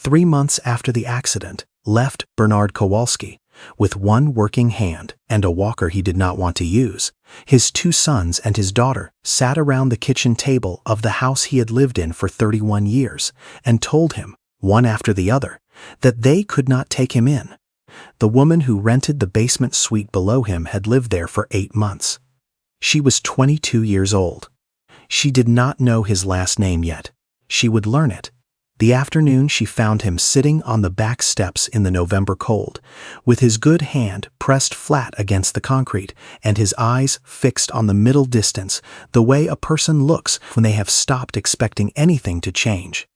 3 months after the accident, left Bernard Kowalski with one working hand and a walker he did not want to use. His 2 sons and his daughter sat around the kitchen table of the house he had lived in for 31 years and told him, one after the other, that they could not take him in. The woman who rented the basement suite below him had lived there for 8 months. She was 22 years old. She did not know his last name yet. She would learn it. The afternoon she found him sitting on the back steps in the November cold, with his good hand pressed flat against the concrete and his eyes fixed on the middle distance, the way a person looks when they have stopped expecting anything to change.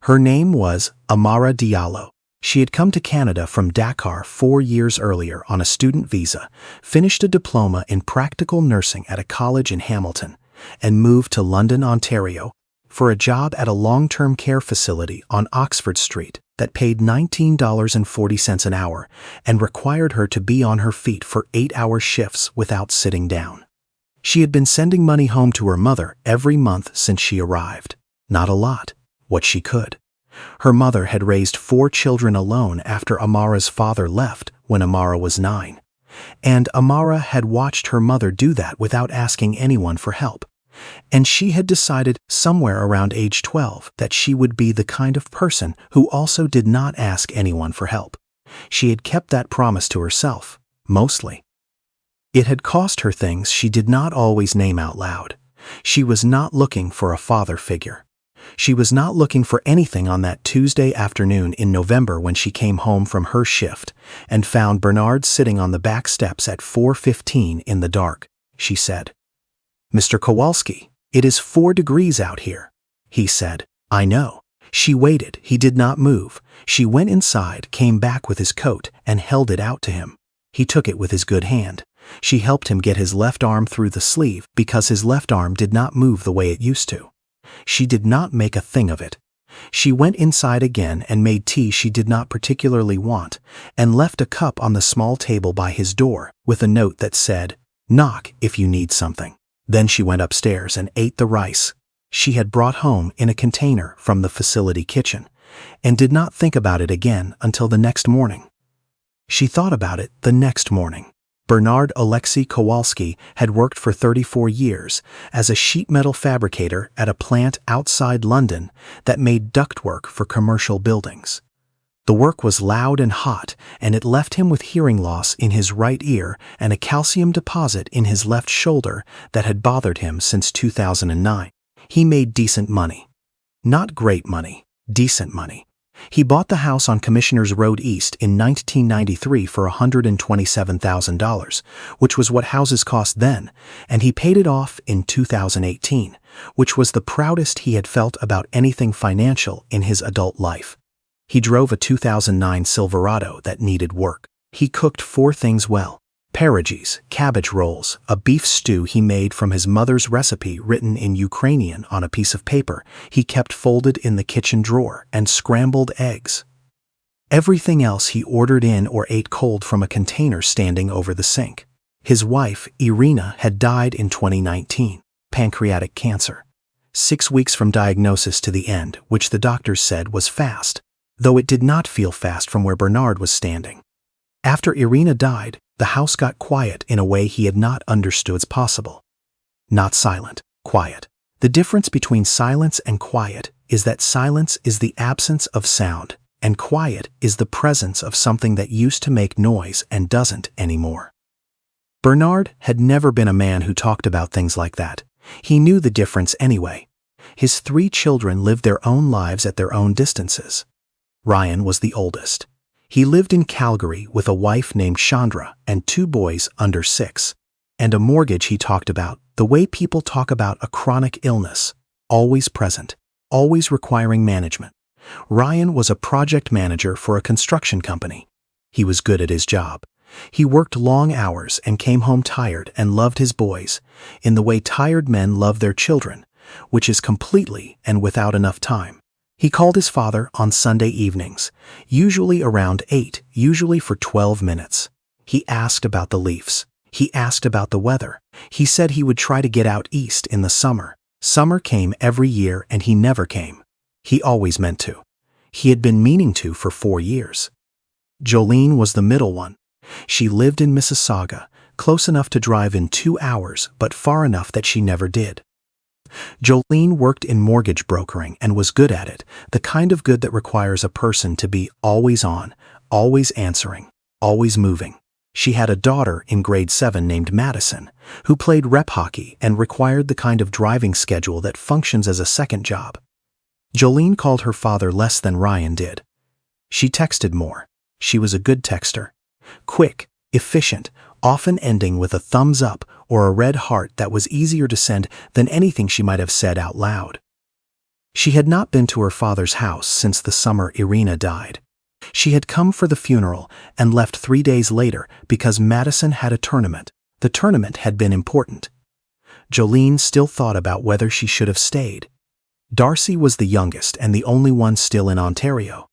Her name was Amara Diallo. She had come to Canada from Dakar 4 years earlier on a student visa, finished a diploma in practical nursing at a college in Hamilton, and moved to London, Ontario, for a job at a long-term care facility on Oxford Street that paid $19.40 an hour and required her to be on her feet for 8-hour shifts without sitting down. She had been sending money home to her mother every month since she arrived. Not a lot, what she could. Her mother had raised 4 children alone after Amara's father left when Amara was 9. And Amara had watched her mother do that without asking anyone for help. And she had decided somewhere around age 12 that she would be the kind of person who also did not ask anyone for help. She had kept that promise to herself, mostly. It had cost her things she did not always name out loud. She was not looking for a father figure. She was not looking for anything on that Tuesday afternoon in November when she came home from her shift and found Bernard sitting on the back steps at 4:15 in the dark. She said, "Mr. Kowalski, it is 4 degrees out here." He said, "I know." She waited. He did not move. She went inside, came back with his coat, and held it out to him. He took it with his good hand. She helped him get his left arm through the sleeve because his left arm did not move the way it used to. She did not make a thing of it. She went inside again and made tea she did not particularly want, and left a cup on the small table by his door with a note that said, "Knock if you need something." Then she went upstairs and ate the rice she had brought home in a container from the facility kitchen, and did not think about it again until the next morning. She thought about it the next morning. Bernard Alexei Kowalski had worked for 34 years as a sheet metal fabricator at a plant outside London that made ductwork for commercial buildings. The work was loud and hot, and it left him with hearing loss in his right ear and a calcium deposit in his left shoulder that had bothered him since 2009. He made decent money. Not great money, decent money. He bought the house on Commissioners Road East in 1993 for $127,000, which was what houses cost then, and he paid it off in 2018, which was the proudest he had felt about anything financial in his adult life. He drove a 2009 Silverado that needed work. He cooked 4 things well: pierogies, cabbage rolls, a beef stew he made from his mother's recipe written in Ukrainian on a piece of paper he kept folded in the kitchen drawer, and scrambled eggs. Everything else he ordered in or ate cold from a container standing over the sink. His wife, Irina, had died in 2019, pancreatic cancer. 6 weeks from diagnosis to the end, which the doctors said was fast, though it did not feel fast from where Bernard was standing. After Irina died, the house got quiet in a way he had not understood possible. Not silent, quiet. The difference between silence and quiet is that silence is the absence of sound, and quiet is the presence of something that used to make noise and doesn't anymore. Bernard had never been a man who talked about things like that. He knew the difference anyway. His 3 children lived their own lives at their own distances. Ryan was the oldest. He lived in Calgary with a wife named Chandra and 2 boys under 6. And a mortgage he talked about, the way people talk about a chronic illness, always present, always requiring management. Ryan was a project manager for a construction company. He was good at his job. He worked long hours and came home tired and loved his boys, in the way tired men love their children, which is completely and without enough time. He called his father on Sunday evenings, usually around 8, usually for 12 minutes. He asked about the Leafs. He asked about the weather. He said he would try to get out east in the summer. Summer came every year and he never came. He always meant to. He had been meaning to for 4 years. Jolene was the middle one. She lived in Mississauga, close enough to drive in 2 hours, but far enough that she never did. Jolene worked in mortgage brokering and was good at it, the kind of good that requires a person to be always on, always answering, always moving. She had a daughter in grade 7 named Madison, who played rep hockey and required the kind of driving schedule that functions as a second job. Jolene called her father less than Ryan did. She texted more. She was a good texter. Quick, efficient, often ending with a thumbs up or a red heart that was easier to send than anything she might have said out loud. She had not been to her father's house since the summer Irina died. She had come for the funeral and left 3 days later because Madison had a tournament. The tournament had been important. Jolene still thought about whether she should have stayed. Darcy was the youngest and the only one still in Ontario.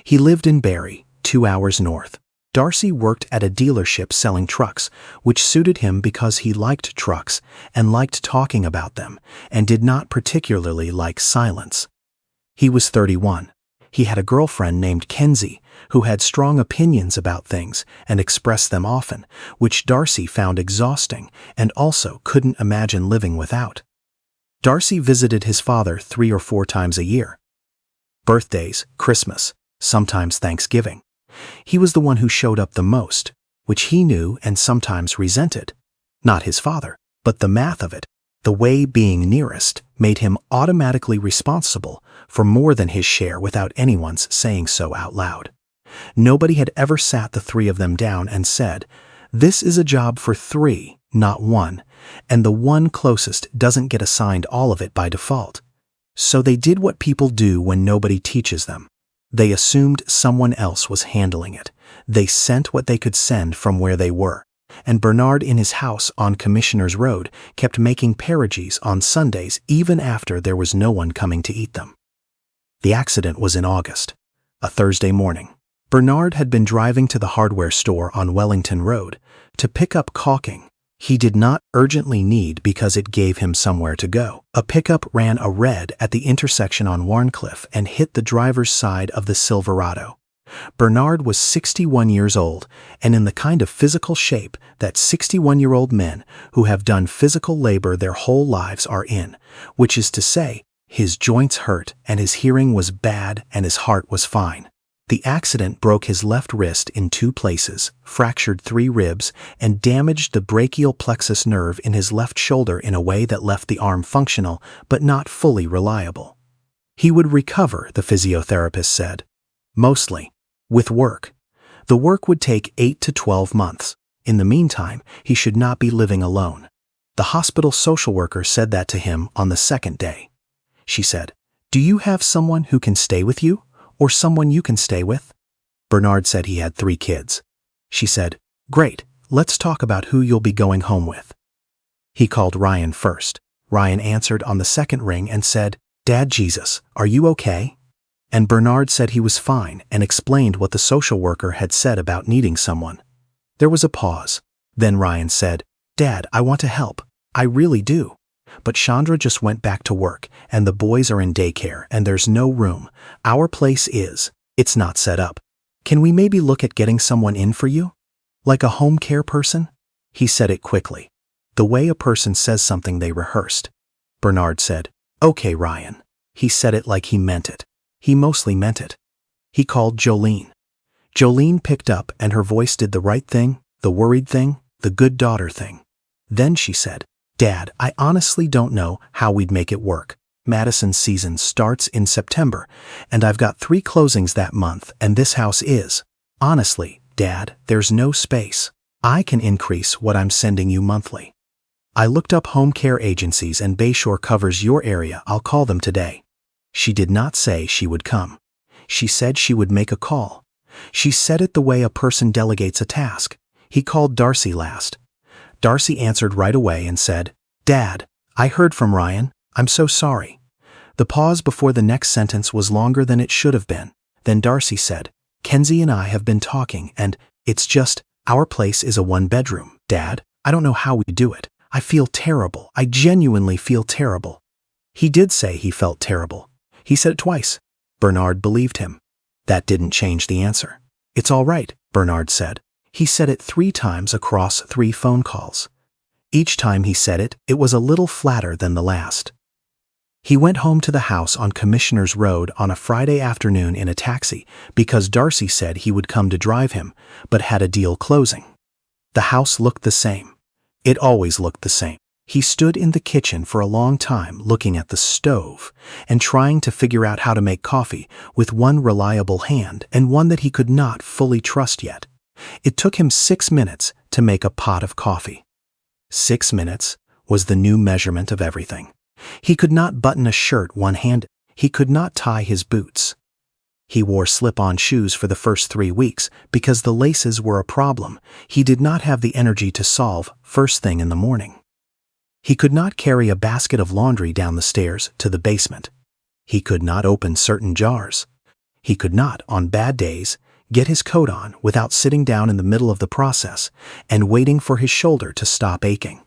He lived in Barrie, 2 hours north. Darcy worked at a dealership selling trucks, which suited him because he liked trucks and liked talking about them and did not particularly like silence. He was 31. He had a girlfriend named Kenzie who had strong opinions about things and expressed them often, which Darcy found exhausting and also couldn't imagine living without. Darcy visited his father 3 or 4 times a year. Birthdays, Christmas, sometimes Thanksgiving. He was the one who showed up the most, which he knew and sometimes resented. Not his father, but the math of it, the way being nearest, made him automatically responsible for more than his share without anyone's saying so out loud. Nobody had ever sat the 3 of them down and said, "This is a job for 3, not 1, and the one closest doesn't get assigned all of it by default." So they did what people do when nobody teaches them. They assumed someone else was handling it. They sent what they could send from where they were. And Bernard in his house on Commissioner's Road kept making perogies on Sundays even after there was no one coming to eat them. The accident was in August, a Thursday morning. Bernard had been driving to the hardware store on Wellington Road to pick up caulking he did not urgently need because it gave him somewhere to go. A pickup ran a red at the intersection on Warncliffe and hit the driver's side of the Silverado. Bernard was 61 years old and in the kind of physical shape that 61-year-old men who have done physical labor their whole lives are in, which is to say, his joints hurt and his hearing was bad and his heart was fine. The accident broke his left wrist in 2 places, fractured 3 ribs, and damaged the brachial plexus nerve in his left shoulder in a way that left the arm functional but not fully reliable. He would recover, the physiotherapist said. Mostly. With work. The work would take 8 to 12 months. In the meantime, he should not be living alone. The hospital social worker said that to him on the 2nd day. She said, "Do you have someone who can stay with you? Or someone you can stay with?" Bernard said he had 3 kids. She said, "Great, let's talk about who you'll be going home with." He called Ryan first. Ryan answered on the 2nd ring and said, "Dad Jesus, are you okay?" And Bernard said he was fine and explained what the social worker had said about needing someone. There was a pause. Then Ryan said, "Dad, I want to help. I really do. But Chandra just went back to work, and the boys are in daycare, and there's no room. Our place is. It's not set up. Can we maybe look at getting someone in for you? Like a home care person?" He said it quickly, the way a person says something they rehearsed. Bernard said, "Okay, Ryan." He said it like he meant it. He mostly meant it. He called Jolene. Jolene picked up, and her voice did the right thing, the worried thing, the good daughter thing. Then she said, "Dad, I honestly don't know how we'd make it work. Madison's season starts in September, and I've got 3 closings that month, and this house is. Honestly, Dad, there's no space. I can increase what I'm sending you monthly. I looked up home care agencies and Bayshore covers your area. I'll call them today." She did not say she would come. She said she would make a call. She said it the way a person delegates a task. He called Darcy last. Darcy answered right away and said, "Dad, I heard from Ryan. I'm so sorry." The pause before the next sentence was longer than it should have been. Then Darcy said, "Kenzie and I have been talking and it's just, our place is a 1-bedroom, Dad. I don't know how we do it. I feel terrible. I genuinely feel terrible." He did say he felt terrible. He said it twice. Bernard believed him. That didn't change the answer. "It's all right," Bernard said. He said it 3 times across 3 phone calls. Each time he said it, it was a little flatter than the last. He went home to the house on Commissioners Road on a Friday afternoon in a taxi because Darcy said he would come to drive him, but had a deal closing. The house looked the same. It always looked the same. He stood in the kitchen for a long time looking at the stove and trying to figure out how to make coffee with one reliable hand and one that he could not fully trust yet. It took him 6 minutes to make a pot of coffee. 6 minutes was the new measurement of everything. He could not button a shirt one-handed. He could not tie his boots. He wore slip-on shoes for the first 3 weeks because the laces were a problem he did not have the energy to solve first thing in the morning. He could not carry a basket of laundry down the stairs to the basement. He could not open certain jars. He could not, on bad days, get his coat on without sitting down in the middle of the process and waiting for his shoulder to stop aching.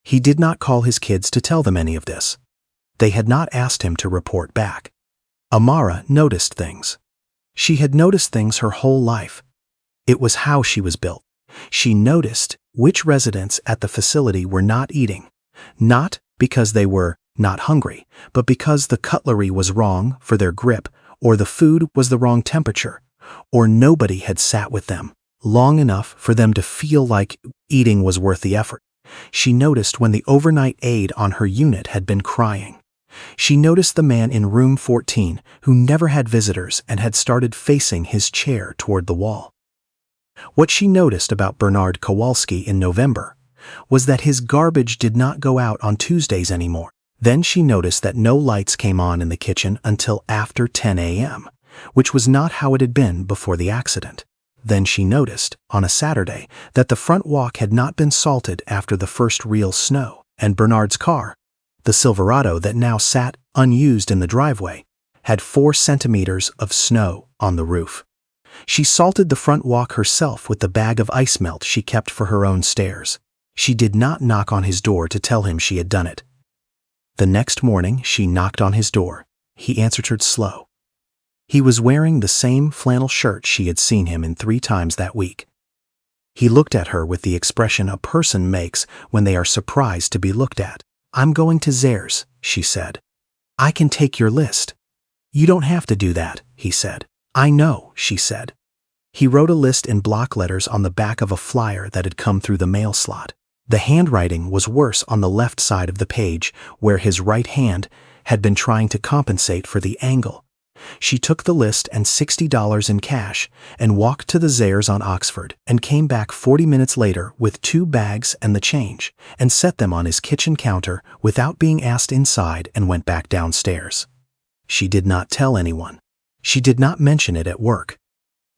He did not call his kids to tell them any of this. They had not asked him to report back. Amara noticed things. She had noticed things her whole life. It was how she was built. She noticed which residents at the facility were not eating, not because they were not hungry, but because the cutlery was wrong for their grip, or the food was the wrong temperature, or nobody had sat with them long enough for them to feel like eating was worth the effort. She noticed when the overnight aide on her unit had been crying. She noticed the man in room 14 who never had visitors and had started facing his chair toward the wall. What she noticed about Bernard Kowalski in November was that his garbage did not go out on Tuesdays anymore. Then she noticed that no lights came on in the kitchen until after 10 a.m., which was not how it had been before the accident. Then she noticed, on a Saturday, that the front walk had not been salted after the first real snow, and Bernard's car, the Silverado that now sat unused in the driveway, had 4 centimeters of snow on the roof. She salted the front walk herself with the bag of ice melt she kept for her own stairs. She did not knock on his door to tell him she had done it. The next morning she knocked on his door. He answered her slow. He was wearing the same flannel shirt she had seen him in 3 times that week. He looked at her with the expression a person makes when they are surprised to be looked at. "I'm going to Zehrs," she said. "I can take your list." "You don't have to do that," he said. "I know," she said. He wrote a list in block letters on the back of a flyer that had come through the mail slot. The handwriting was worse on the left side of the page, where his right hand had been trying to compensate for the angle. She took the list and $60 in cash and walked to the Zehrs on Oxford and came back 40 minutes later with 2 bags and the change and set them on his kitchen counter without being asked inside and went back downstairs. She did not tell anyone. She did not mention it at work.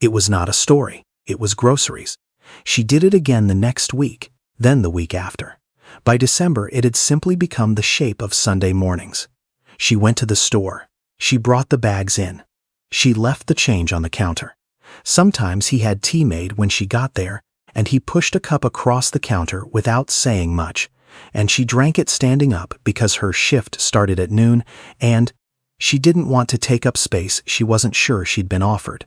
It was not a story. It was groceries. She did it again the next week, then the week after. By December, it had simply become the shape of Sunday mornings. She went to the store. She brought the bags in. She left the change on the counter. Sometimes he had tea made when she got there, and he pushed a cup across the counter without saying much, and she drank it standing up because her shift started at noon, and she didn't want to take up space she wasn't sure she'd been offered.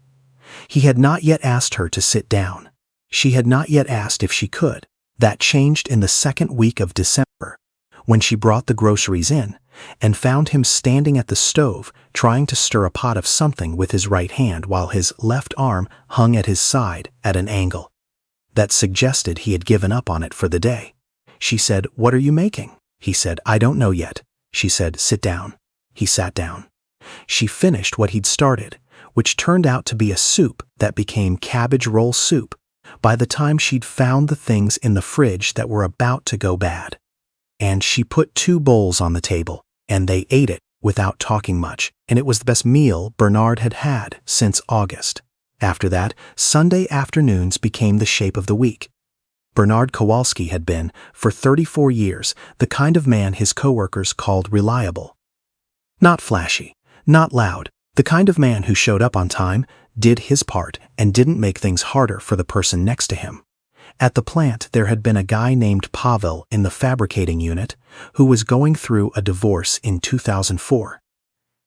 He had not yet asked her to sit down. She had not yet asked if she could. That changed in the second week of December, when she brought the groceries in and found him standing at the stove trying to stir a pot of something with his right hand while his left arm hung at his side at an angle that suggested he had given up on it for the day. She said, "What are you making?" He said, "I don't know yet." She said, "Sit down." He sat down. She finished what he'd started, which turned out to be a soup that became cabbage roll soup by the time she'd found the things in the fridge that were about to go bad. And she put 2 bowls on the table, and they ate it without talking much, and it was the best meal Bernard had had since August. After that, Sunday afternoons became the shape of the week. Bernard Kowalski had been, for 34 years, the kind of man his coworkers called reliable. Not flashy, not loud, the kind of man who showed up on time, did his part, and didn't make things harder for the person next to him. At the plant, there had been a guy named Pavel in the fabricating unit who was going through a divorce in 2004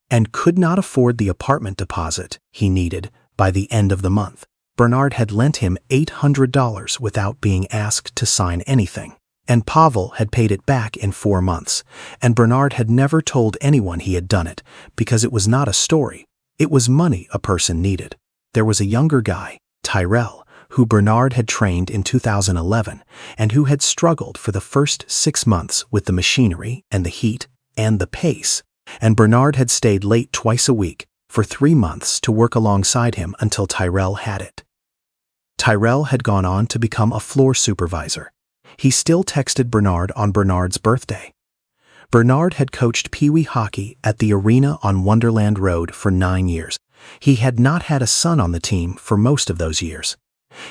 and could not afford the apartment deposit he needed By the end of the month, Bernard had lent him $800 without being asked to sign anything, and Pavel had paid it back in 4 months, and Bernard had never told anyone he had done it because it was not a story, it was money a person needed. There was a younger guy, Tyrell, who Bernard had trained in 2011 and who had struggled for the first 6 months with the machinery and the heat and the pace, and Bernard had stayed late twice a week for 3 months to work alongside him until Tyrell had it. Tyrell had gone on to become a floor supervisor. He still texted Bernard on Bernard's birthday. Bernard had coached Pee-wee hockey at the arena on Wonderland Road for 9 years. He had not had a son on the team for most of those years.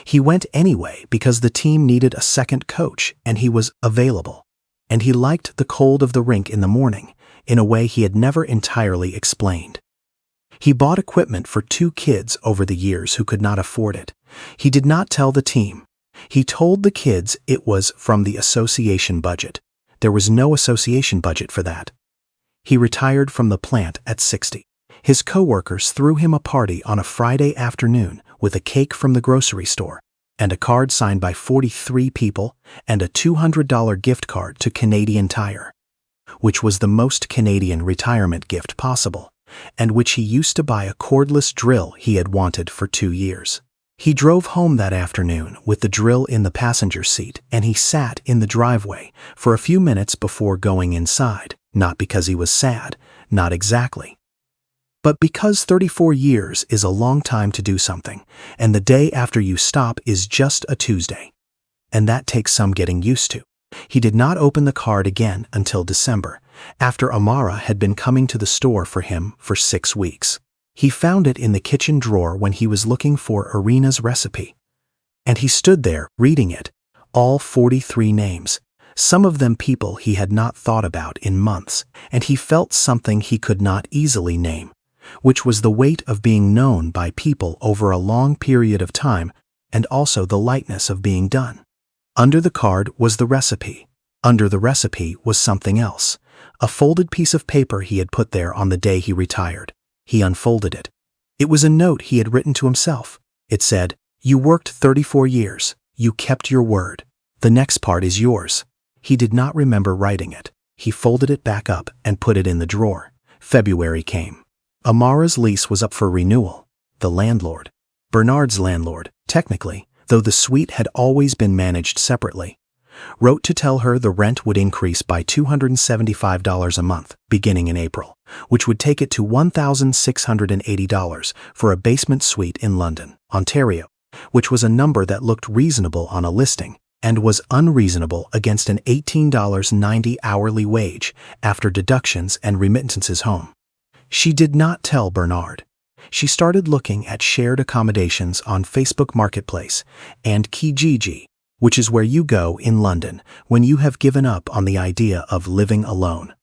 He went anyway because the team needed a second coach and he was available. And he liked the cold of the rink in the morning in a way he had never entirely explained. He bought equipment for 2 kids over the years who could not afford it. He did not tell the team. He told the kids it was from the association budget. There was no association budget for that. He retired from the plant at 60. His coworkers threw him a party on a Friday afternoon with a cake from the grocery store and a card signed by 43 people and a $200 gift card to Canadian Tire, which was the most Canadian retirement gift possible, and which he used to buy a cordless drill he had wanted for 2 years. He drove home that afternoon with the drill in the passenger seat, and he sat in the driveway for a few minutes before going inside, not because he was sad, not exactly, but because 34 years is a long time to do something, and the day after you stop is just a Tuesday, and that takes some getting used to. He did not open the card again until December, after Amara had been coming to the store for him for 6 weeks. He found it in the kitchen drawer when he was looking for Irina's recipe. And he stood there, reading it, all 43 names, some of them people he had not thought about in months, and he felt something he could not easily name, which was the weight of being known by people over a long period of time and also the lightness of being done. Under the card was the recipe. Under the recipe was something else, a folded piece of paper he had put there on the day he retired. He unfolded it. It was a note he had written to himself. It said, "You worked 34 years. You kept your word. The next part is yours." He did not remember writing it. He folded it back up and put it in the drawer. February came. Amara's lease was up for renewal. The landlord, Bernard's landlord, technically, though the suite had always been managed separately, wrote to tell her the rent would increase by $275 a month, beginning in April, which would take it to $1,680 for a basement suite in London, Ontario, which was a number that looked reasonable on a listing and was unreasonable against an $18.90 hourly wage after deductions and remittances home. She did not tell Bernard. She started looking at shared accommodations on Facebook Marketplace and Kijiji, which is where you go in London when you have given up on the idea of living alone.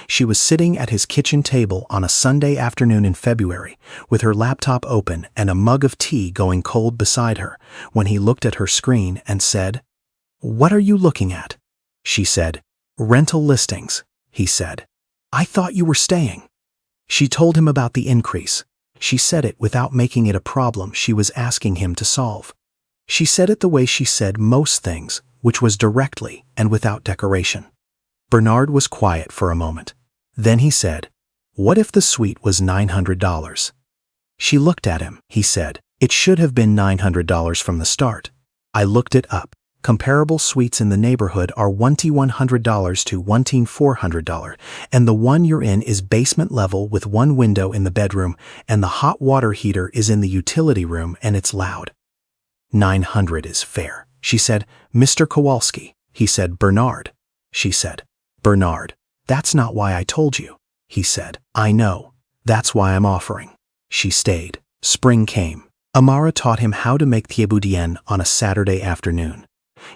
She was sitting at his kitchen table on a Sunday afternoon in February with her laptop open and a mug of tea going cold beside her when he looked at her screen and said, "What are you looking at?" She said, "Rental listings," he said. "I thought you were staying." She told him about the increase. She said it without making it a problem she was asking him to solve. She said it the way she said most things, which was directly and without decoration. Bernard was quiet for a moment. Then he said, "What if the suite was $900? She looked at him. He said, "It should have been $900 from the start." I looked it up. Comparable suites in the neighborhood are $1,100 to $1,400, and the one you're in is basement level with one window in the bedroom, and the hot water heater is in the utility room and it's loud. $900 is fair, she said. "Mr. Kowalski," he said. "Bernard," she said. "Bernard, that's not why I told you," he said. "I know. That's why I'm offering." She stayed. Spring came. Amara taught him how to make thieboudienne on a Saturday afternoon.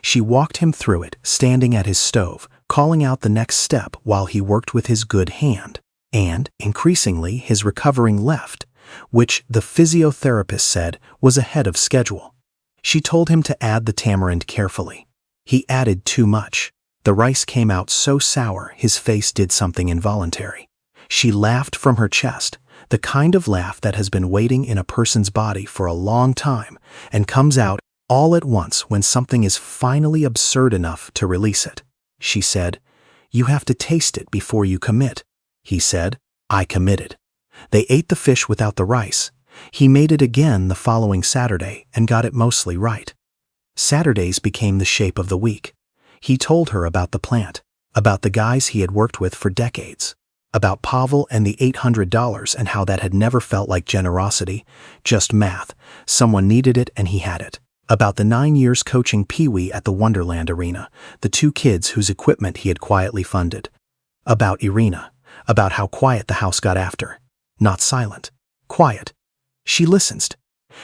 She walked him through it, standing at his stove, calling out the next step while he worked with his good hand, and, increasingly, his recovering left, which the physiotherapist said was ahead of schedule. She told him to add the tamarind carefully. He added too much. The rice came out so sour his face did something involuntary. She laughed from her chest, The kind of laugh that has been waiting in a person's body for a long time and comes out all at once when something is finally absurd enough to release it. She said, "You have to taste it before you commit." He said, "I committed." They ate the fish without the rice. He made it again the following Saturday and got it mostly right. Saturdays became the shape of the week. He told her about the plant, about the guys he had worked with for decades, about Pavel and the $800 and how that had never felt like generosity, just math. Someone needed it and he had it. About the 9 years coaching Pee-wee at the Wonderland Arena, the 2 kids whose equipment he had quietly funded. About Irina, about how quiet the house got after. Not silent, quiet. She listened.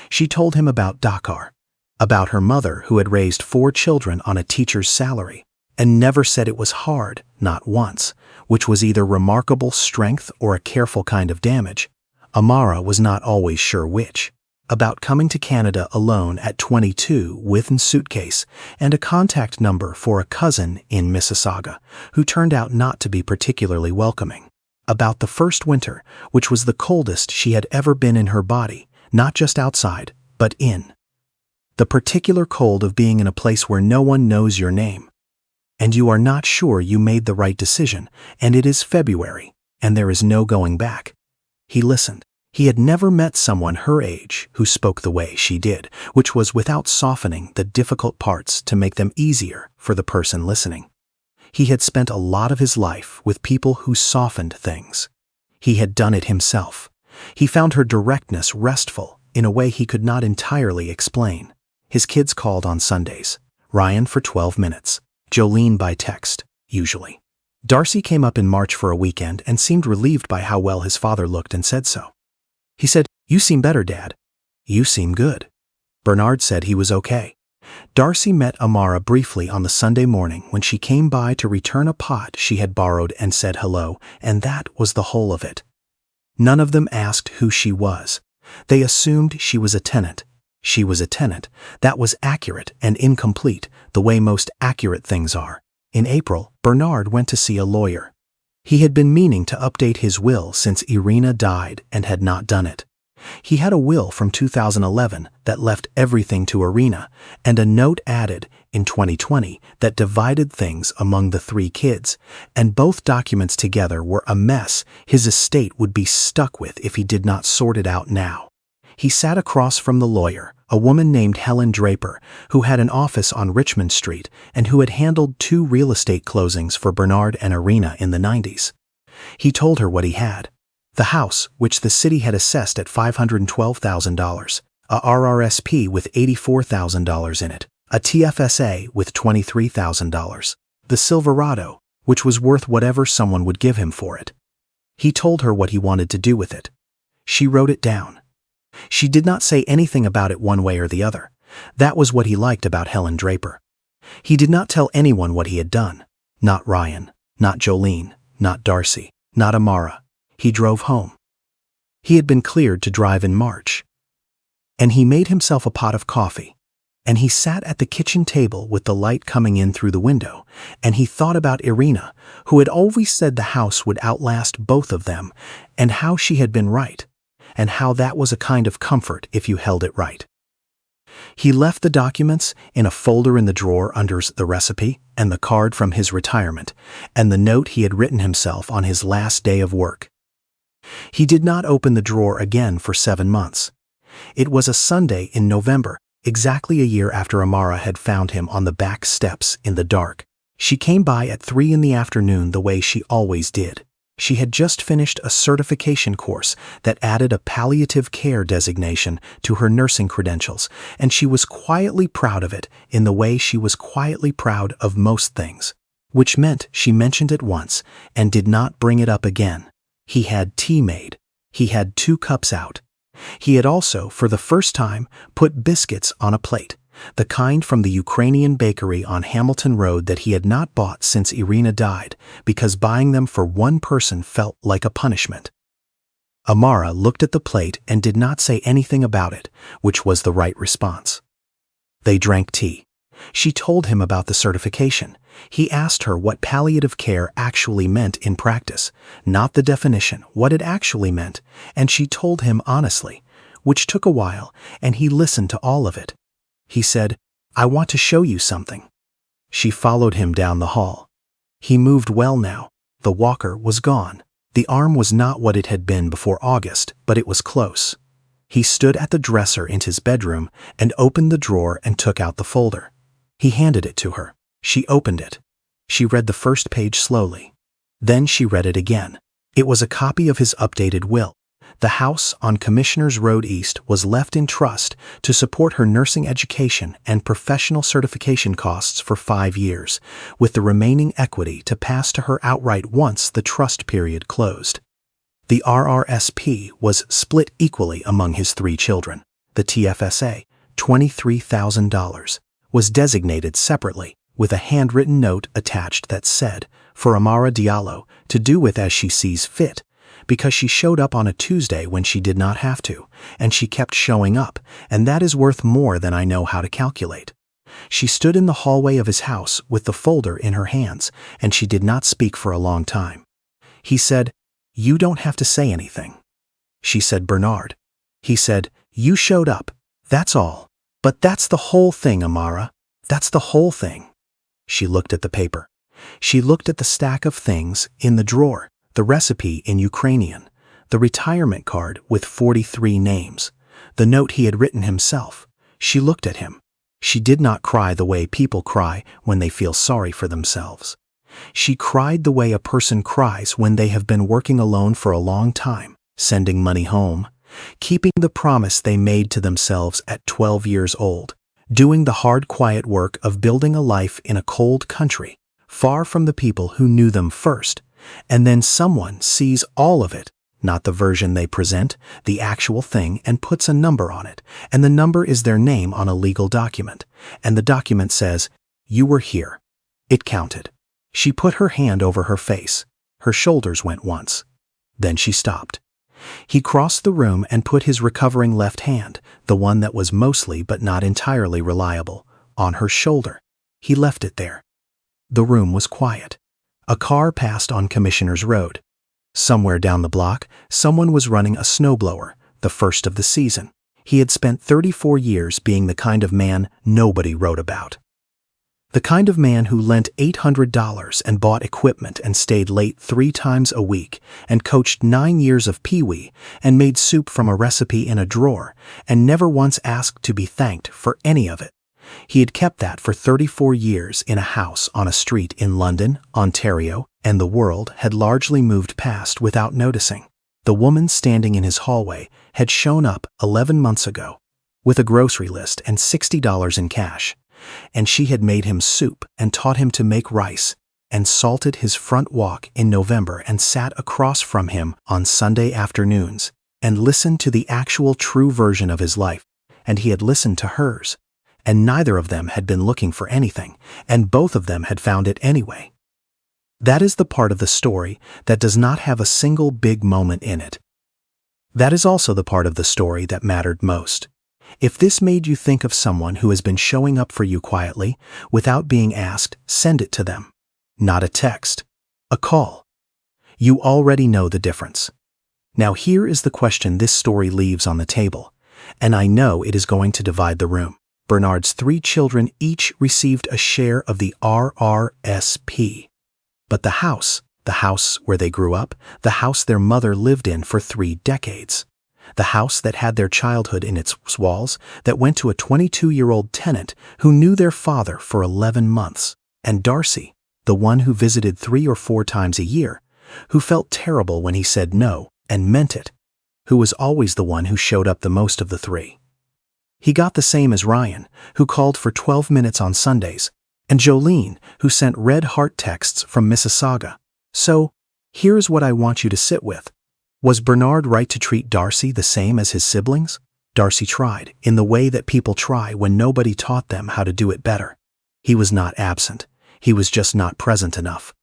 She told him about Dakar, about her mother who had raised 4 children on a teacher's salary, and never said it was hard, not once, which was either remarkable strength or a careful kind of damage. Amara was not always sure which. About coming to Canada alone at 22 with a suitcase and a contact number for a cousin in Mississauga, who turned out not to be particularly welcoming. About the first winter, which was the coldest she had ever been in her body, not just outside, but in. The particular cold of being in a place where no one knows your name, and you are not sure you made the right decision, and it is February, and there is no going back. He listened. He had never met someone her age who spoke the way she did, which was without softening the difficult parts to make them easier for the person listening. He had spent a lot of his life with people who softened things. He had done it himself. He found her directness restful in a way he could not entirely explain. His kids called on Sundays. Ryan for 12 minutes. Jolene by text, usually. Darcy came up in March for a weekend and seemed relieved by how well his father looked and said so. He said, "You seem better, Dad." "You seem good." Bernard said he was okay. Darcy met Amara briefly on the Sunday morning when she came by to return a pot she had borrowed and said hello, and that was the whole of it. None of them asked who she was. They assumed she was a tenant. She was a tenant. That was accurate and incomplete, the way most accurate things are. In April, Bernard went to see a lawyer. He had been meaning to update his will since Irina died and had not done it. He had a will from 2011 that left everything to Irina, and a note added in 2020 that divided things among the 3 kids, and both documents together were a mess his estate would be stuck with if he did not sort it out now. He sat across from the lawyer, a woman named Helen Draper, who had an office on Richmond Street and who had handled 2 real estate closings for Bernard and Irina in the 90s. He told her what he had. The house, which the city had assessed at $512,000, a RRSP with $84,000 in it, a TFSA with $23,000, the Silverado, which was worth whatever someone would give him for it. He told her what he wanted to do with it. She wrote it down. She did not say anything about it one way or the other. That was what he liked about Helen Draper. He did not tell anyone what he had done. Not Ryan, not Jolene, not Darcy, not Amara. He drove home. He had been cleared to drive in March. And he made himself a pot of coffee. And he sat at the kitchen table with the light coming in through the window, and he thought about Irina, who had always said the house would outlast both of them, and how she had been right, and how that was a kind of comfort if you held it right. He left the documents in a folder in the drawer under the recipe and the card from his retirement, and the note he had written himself on his last day of work. He did not open the drawer again for 7 months. It was a Sunday in November, exactly a year after Amara had found him on the back steps in the dark. She came by at 3 in the afternoon the way she always did. She had just finished a certification course that added a palliative care designation to her nursing credentials, and she was quietly proud of it in the way she was quietly proud of most things, which meant she mentioned it once and did not bring it up again. He had tea made. He had 2 cups out. He had also, for the first time, put biscuits on a plate, the kind from the Ukrainian bakery on Hamilton Road that he had not bought since Irina died, because buying them for one person felt like a punishment. Amara looked at the plate and did not say anything about it, which was the right response. They drank tea. She told him about the certification. He asked her what palliative care actually meant in practice, not the definition, what it actually meant, and she told him honestly, which took a while, and he listened to all of it. He said, "I want to show you something." She followed him down the hall. He moved well now. The walker was gone. The arm was not what it had been before August, but it was close. He stood at the dresser in his bedroom and opened the drawer and took out the folder. He handed it to her. She opened it. She read the first page slowly. Then she read it again. It was a copy of his updated will. The house on Commissioners Road East was left in trust to support her nursing education and professional certification costs for 5 years, with the remaining equity to pass to her outright once the trust period closed. The RRSP was split equally among his 3 children. The TFSA, $23,000, was designated separately, with a handwritten note attached that said, "For Amara Diallo, to do with as she sees fit," because she showed up on a Tuesday when she did not have to, and she kept showing up, and that is worth more than I know how to calculate. She stood in the hallway of his house with the folder in her hands, and she did not speak for a long time. He said, "You don't have to say anything." She said, "Bernard." He said, "You showed up, that's all. But that's the whole thing, Amara. That's the whole thing." She looked at the paper. She looked at the stack of things in the drawer, the recipe in Ukrainian, the retirement card with 43 names, the note he had written himself. She looked at him. She did not cry the way people cry when they feel sorry for themselves. She cried the way a person cries when they have been working alone for a long time, sending money home, keeping the promise they made to themselves at 12 years old, doing the hard, quiet work of building a life in a cold country, far from the people who knew them first, and then someone sees all of it, not the version they present, the actual thing, and puts a number on it, and the number is their name on a legal document, and the document says, "You were here." It counted. She put her hand over her face. Her shoulders went once. Then she stopped. He crossed the room and put his recovering left hand, the one that was mostly but not entirely reliable, on her shoulder. He left it there. The room was quiet. A car passed on Commissioners Road. Somewhere down the block, someone was running a snowblower, the first of the season. He had spent 34 years being the kind of man nobody wrote about. The kind of man who lent $800 and bought equipment and stayed late 3 times a week and coached 9 years of Pee-wee and made soup from a recipe in a drawer and never once asked to be thanked for any of it. He had kept that for 34 years in a house on a street in London, Ontario, and the world had largely moved past without noticing. The woman standing in his hallway had shown up 11 months ago with a grocery list and $60 in cash, and she had made him soup and taught him to make rice and salted his front walk in November and sat across from him on Sunday afternoons and listened to the actual true version of his life, and he had listened to hers. And neither of them had been looking for anything, and both of them had found it anyway. That is the part of the story that does not have a single big moment in it. That is also the part of the story that mattered most. If this made you think of someone who has been showing up for you quietly, without being asked, send it to them. Not a text, a call. You already know the difference. Now here is the question this story leaves on the table, and I know it is going to divide the room. Bernard's 3 children each received a share of the RRSP. But the house where they grew up, the house their mother lived in for 3 decades, the house that had their childhood in its walls, that went to a 22-year-old tenant who knew their father for 11 months, and Darcy, the one who visited 3 or 4 times a year, who felt terrible when he said no and meant it, who was always the one who showed up the most of the 3. He got the same as Ryan, who called for 12 minutes on Sundays, and Jolene, who sent red heart texts from Mississauga. So, here's what I want you to sit with. Was Bernard right to treat Darcy the same as his siblings? Darcy tried, in the way that people try when nobody taught them how to do it better. He was not absent. He was just not present enough.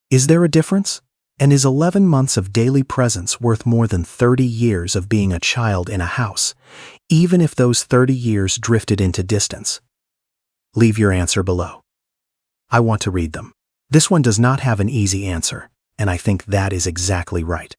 Is there a difference? And is 11 months of daily presence worth more than 30 years of being a child in a house, even if those 30 years drifted into distance? Leave your answer below. I want to read them. This one does not have an easy answer, and I think that is exactly right.